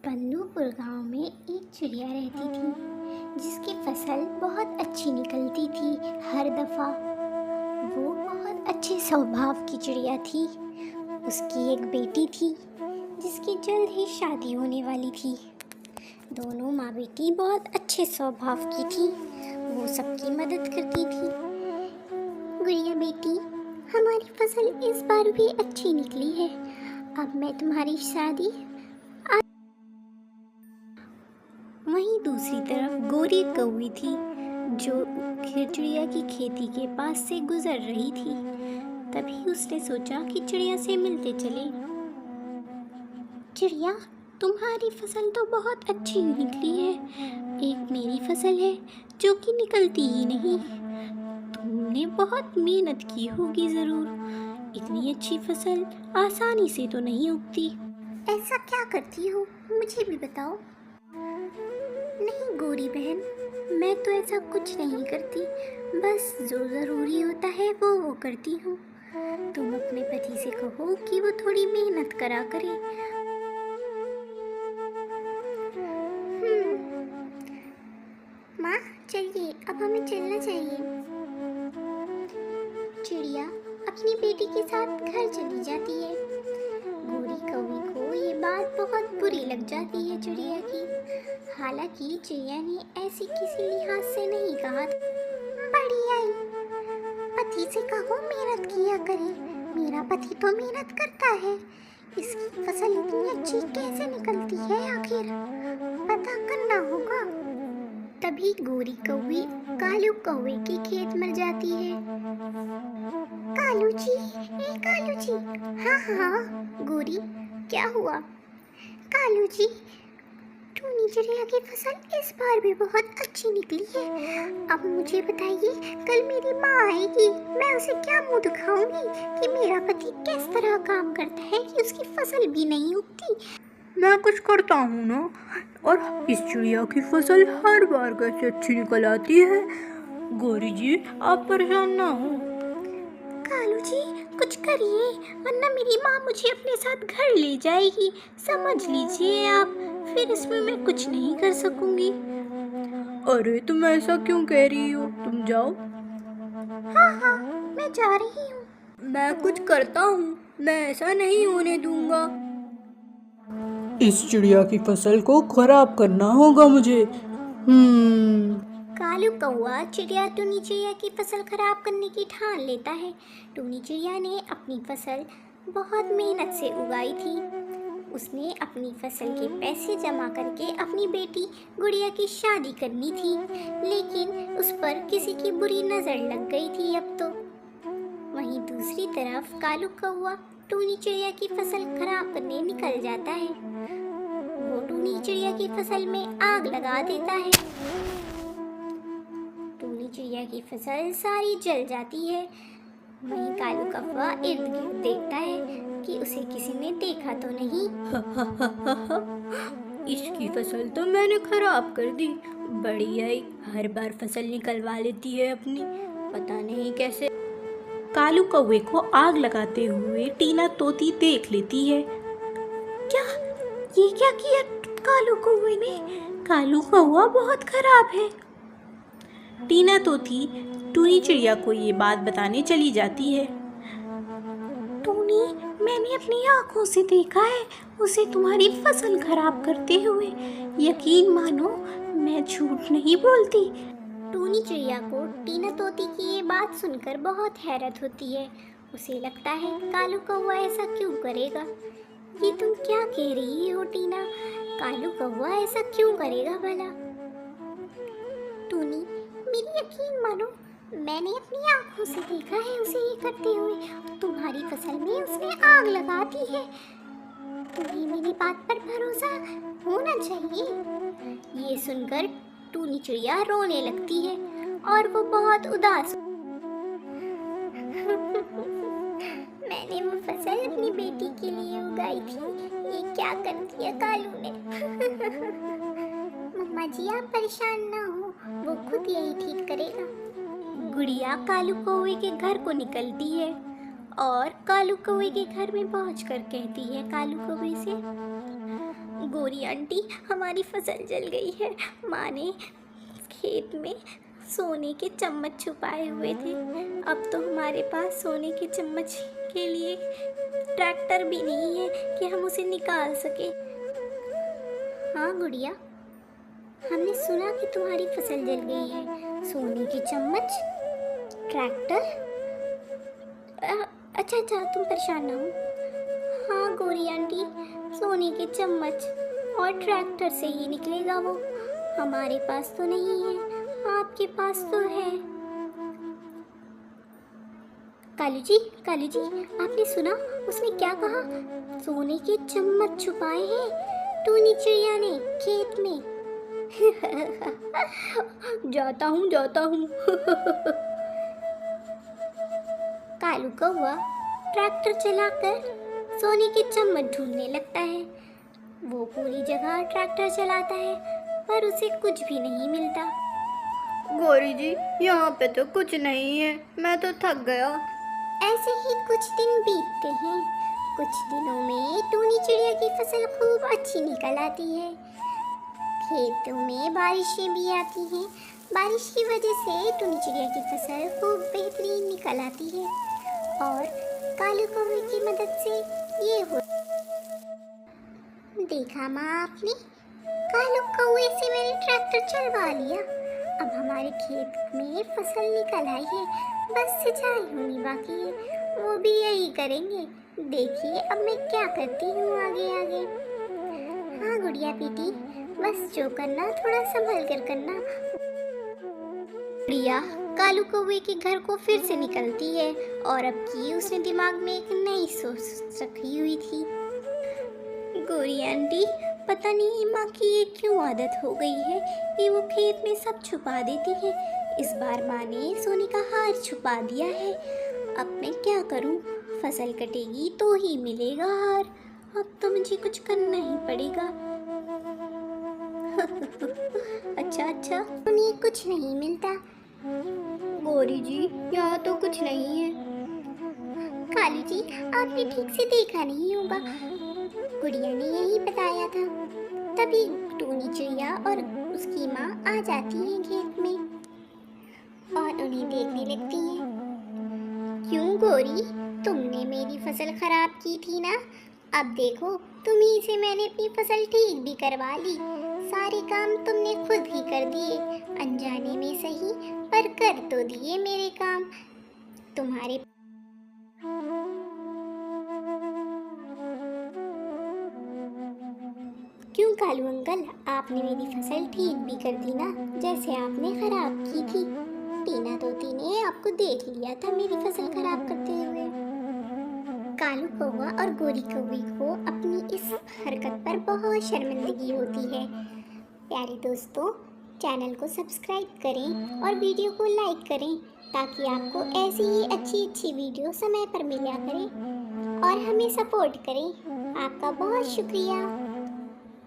पन्नूपुर गांव में एक चिड़िया रहती थी जिसकी फसल बहुत अच्छी निकलती थी। हर दफ़ा वो बहुत अच्छे स्वभाव की चिड़िया थी। उसकी एक बेटी थी जिसकी जल्द ही शादी होने वाली थी। दोनों माँ बेटी बहुत अच्छे स्वभाव की थी। वो सबकी मदद करती थी। गुड़िया बेटी, हमारी फसल इस बार भी अच्छी निकली है। अब मैं तुम्हारी शादी। वहीं दूसरी तरफ गोरी कौवी थी जो चिड़िया की खेती के पास से गुजर रही थी। तभी उसने सोचा कि चिड़िया से मिलते चले। चिड़िया, तुम्हारी फसल तो बहुत अच्छी निकली है। एक मेरी फसल है जो कि निकलती ही नहीं। तुमने बहुत मेहनत की होगी ज़रूर। इतनी अच्छी फसल आसानी से तो नहीं उगती। ऐसा क्या करती हो, मुझे भी बताओ। नहीं गोरी बहन, मैं तो ऐसा कुछ नहीं करती। बस जो ज़रूरी होता है वो करती हूँ। तुम अपने पति से कहो कि वो थोड़ी मेहनत करा करे। माँ चलिए, अब हमें चलना चाहिए। चिड़िया अपनी बेटी के साथ घर चली जाती है। गोरी कौवी को ये बात बहुत बुरी लग जाती है चिड़िया की। हालांकि चिड़िया ने ऐसी किसी लिहाज से नहीं कहा। बड़ी आई, पति से कहो मेहनत किया करे। मेरा पति तो मेहनत करता है। इसकी फसल इतनी अच्छी कैसे निकलती है आखिर, पता करना होगा। तभी गोरी कौवी कालू कौवे के खेत में जाती है। कालू जी, कालू जी। हाँ हाँ गोरी, क्या हुआ? कालू जी, टूनी चिड़िया की फसल इस बार भी बहुत अच्छी निकली है। अब मुझे बताइए, कल मेरी माँ आएगी, मैं उसे क्या मुंह दिखाऊंगी कि मेरा पति किस तरह काम करता है कि उसकी फसल भी नहीं उगती। मैं कुछ करता हूँ ना, और इस चिड़िया की फसल हर बार कैसे अच्छी निकल आती है। गौरी जी, आप परेशान ना हो। कालू जी, कुछ करिए वरना मेरी माँ मुझे अपने साथ घर ले जाएगी। समझ लीजिए आप, फिर इसमें मैं कुछ नहीं कर सकूंगी। अरे तुम ऐसा क्यों कह रही हो? तुम जाओ। हाँ हाँ, मैं जा रही हूँ। मैं कुछ करता हूँ, मैं ऐसा नहीं होने दूंगा। इस चिड़िया की फसल को खराब करना होगा मुझे। कालू कौवा चिड़िया टूनी चिड़िया की फसल खराब करने की ठान लेता है। टूनी चिड़िया ने अपनी फसल बहुत मेहनत से उगाई थी। उसने अपनी फसल के पैसे जमा करके अपनी बेटी गुड़िया की शादी करनी थी, लेकिन उस पर किसी की बुरी नज़र लग गई थी अब तो। वहीं दूसरी तरफ कालू कौवा टूनी चिड़िया की फसल खराब करने निकल जाता है। वो टूनी चिड़िया की फसल में आग लगा देता है। टूनी चिड़िया की फसल सारी जल जाती है। वहीं कालू कौवा इर्द गिर्द देखता है कि उसे किसी ने देखा तो नहीं। इसकी फसल तो मैंने खराब कर दी। बड़ी आई, हर बार फसल निकलवा लेती है अपनी, पता नहीं कैसे। कालू कौवे को आग लगाते हुए टीना तोती देख लेती है। ये क्या किया कालू कौवे ने? कालू कौवा बहुत खराब है। टीना तोती टूनी चिड़िया को ये बात बताने चली जाती है। टूनी, मैंने अपनी आंखों से देखा है उसे तुम्हारी फसल खराब करते हुए। यकीन मानो, मैं झूठ नहीं बोलती। टूनी चिड़िया को टीना तोती की ये बात सुनकर बहुत हैरत होती है। उसे लगता है कालू कौवा ऐसा क्यों करेगा। ये तुम क्या कह रही हो टीना? कालू कौवा ऐसा क्यों करेगा भला? टूनी, मेरी यकीन मानो, मैंने अपनी आंखों से देखा है उसे ये करते हुए। तुम्हारी फसल में उसने आग लगा दी है। तुम्हें मेरी बात पर भरोसा होना चाहिए। ये सुनकर टूनी चिड़िया रोने लगती है और वो बहुत उदास। मैंने वो फसल अपनी बेटी के लिए उगाई थी, ये क्या कर दिया कालू ने। मम्मा जी, आप परेशान ना हो, वो खुद यही ठीक करेगा। गुड़िया कालू कौवे के घर को निकलती है और कालू कौवे के घर में पहुंचकर कहती है कालू कौवे से, गोरी आंटी, हमारी फसल जल गई है। माँ ने खेत में सोने के चम्मच छुपाए हुए थे। अब तो हमारे पास सोने के चम्मच के लिए ट्रैक्टर भी नहीं है कि हम उसे निकाल सके। हाँ गुड़िया, हमने सुना कि तुम्हारी फसल जल गई है। सोने के चम्मच, ट्रैक्टर। अच्छा अच्छा, तुम परेशान ना हो। हाँ गोरी आंटी, सोने के चम्मच और ट्रैक्टर से ही निकलेगा वो। हमारे पास तो नहीं है, आपके पास तो है। कालू जी, आपने सुना उसने क्या कहा? सोने के चम्मच छुपाए हैं टूनी चिड़िया ने खेत में। जाता हूँ कालू कौवा ट्रैक्टर चलाकर सोने के चम्मच ढूंढने लगता है। वो पूरी जगह ट्रैक्टर चलाता है पर उसे कुछ भी नहीं मिलता। गौरी जी, यहाँ पे तो कुछ नहीं है, मैं तो थक गया। ऐसे ही कुछ दिन बीतते हैं। कुछ दिनों में टूनी चिड़िया की फसल खूब अच्छी निकल आती है। खेतों में बारिशें भी आती हैं। बारिश की वजह से टूनी चिड़िया की फसल खूब बेहतरीन निकल आती है और कालू कौवे की मदद से ये हो। देखा माँ आपने, कालू कौवे से मैंने ट्रैक्टर चलवा लिया। अब हमारे खेत में फसल निकल आई है, बस सिंचाई होनी बाकी है। वो भी यही करेंगे। देखिए अब मैं क्या करती हूँ आगे आगे। हाँ गुड़िया बेटी, बस जो करना थोड़ा संभल कर करना। गुड़िया कालू कौवे के घर को फिर से निकलती है और अब की उसने दिमाग में एक नई सोच रखी हुई थी। गोरी आंटी, पता नहीं माँ की ये क्यों आदत हो गई है कि वो खेत में सब छुपा देती है। इस बार माँ ने सोने का हार छुपा दिया है। अब मैं क्या करूँ? फसल कटेगी तो ही मिलेगा हार। अब तो मुझे कुछ करना ही पड़ेगा। अच्छा, उन्हें कुछ नहीं मिलता। गौरी जी, यहाँ तो कुछ नहीं है। कालू जी, आपने ठीक से देखा नहीं होगा, गुड़िया ने यही बताया था। तभी टूनी चिड़िया और उसकी माँ आ जाती हैं खेत में और उन्हें देखने लगती हैं। क्यों गोरी, तुमने मेरी फसल खराब की थी ना? अब देखो, तुम्ही से मैंने अपनी फसल ठीक भी करवा ली। सारे काम तुमने खुद ही कर दिए, अनजाने में सही पर कर तो दिए मेरे काम। तुम्हारे क्यों कालू अंकल, आपने मेरी फसल ठीक भी कर दी ना, जैसे आपने खराब की थी। टीना तोती ने आपको देख लिया था मेरी फसल खराब करते हुए। कालू कौवा और गोरी कौवी को अपनी इस हरकत पर बहुत शर्मिंदगी होती है। प्यारे दोस्तों, चैनल को सब्सक्राइब करें और वीडियो को लाइक करें ताकि आपको ऐसी ही अच्छी वीडियो समय पर मिला करें और हमें सपोर्ट करें। आपका बहुत शुक्रिया।